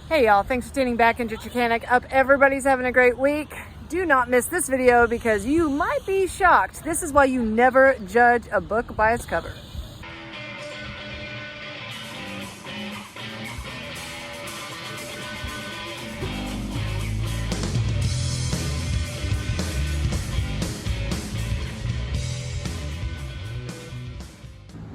Hey y'all, thanks for tuning back into Chickanic. Hope everybody's having a great week. Do not miss this video because you might be shocked. This is why you never judge a book by its cover.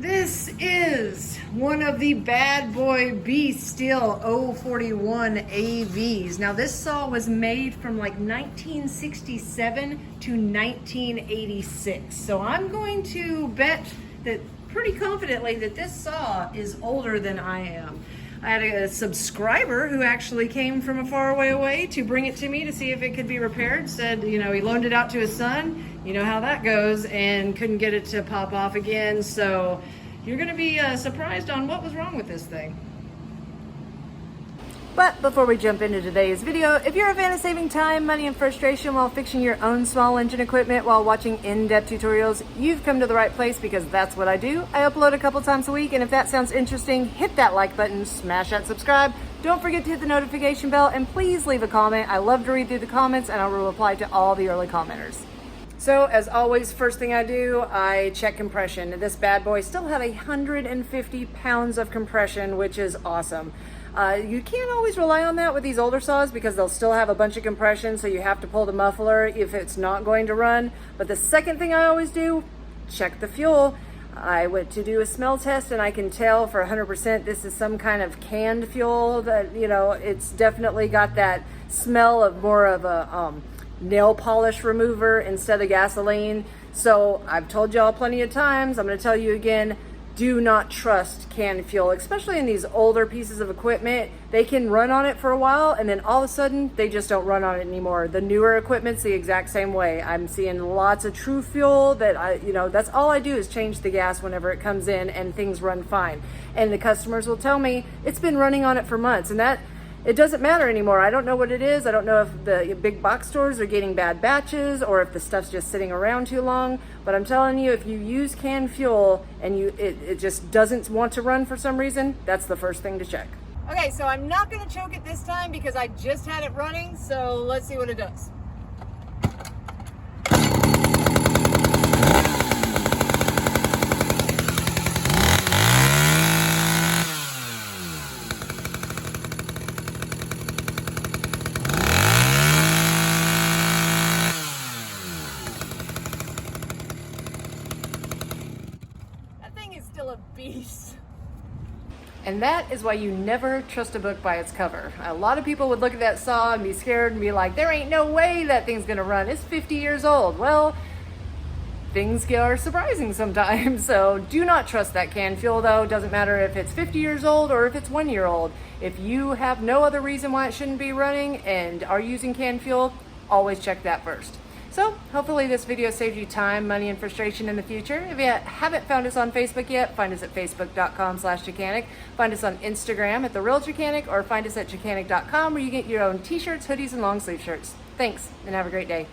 This is one of the bad boy beast Stihl 041 AVs. Now this saw was made from like 1967 to 1986. So I'm going to bet that pretty confidently that this saw is older than I am. I had a subscriber who actually came from a far away to bring it to me to see if it could be repaired. Said, you know, he loaned it out to his son. You know how that goes, and couldn't get it to pop off again. So you're gonna be surprised on what was wrong with this thing. But before we jump into today's video, if you're a fan of saving time, money, and frustration while fixing your own small engine equipment while watching in-depth tutorials, you've come to the right place because that's what I do. I upload a couple times a week, and if that sounds interesting, hit that like button, smash that subscribe. Don't forget to hit the notification bell, and please leave a comment. I love to read through the comments, and I will reply to all the early commenters. So as always, first thing I do, I check compression. This bad boy still had 150 pounds of compression, which is awesome. You can't always rely on that with these older saws because they'll still have a bunch of compression, so you have to pull the muffler if it's not going to run. But the second thing I always do, check the fuel. I went to do a smell test and I can tell for 100% this is some kind of canned fuel that, you know, it's definitely got that smell of more of a nail polish remover instead of gasoline. So I've told y'all plenty of times, I'm going to tell you again, do not trust canned fuel, especially in these older pieces of equipment. They can run on it for a while and then all of a sudden they just don't run on it anymore. The newer equipment's the exact same way. I'm seeing lots of true fuel that that's all I do is change the gas whenever it comes in and things run fine. And the customers will tell me it's been running on it for months, and that it doesn't matter anymore. I don't know what it is. I don't know if the big box stores are getting bad batches or if the stuff's just sitting around too long. But I'm telling you, if you use canned fuel and it just doesn't want to run for some reason, that's the first thing to check. Okay, so I'm not gonna choke it this time because I just had it running, so let's see what it does. A beast. And that is why you never trust a book by its cover. A lot of people would look at that saw and be scared and be like, there ain't no way that thing's gonna run. It's 50 years old. Well, things are surprising sometimes. So do not trust that canned fuel though. Doesn't matter if it's 50 years old or if it's 1 year old. If you have no other reason why it shouldn't be running and are using canned fuel, always check that first. So hopefully this video saved you time, money, and frustration in the future. If you haven't found us on Facebook yet, find us at facebook.com/Chickanic. Find us on Instagram at The Real Chickanic, or find us at Chickanic.com where you get your own t-shirts, hoodies, and long sleeve shirts. Thanks, and have a great day.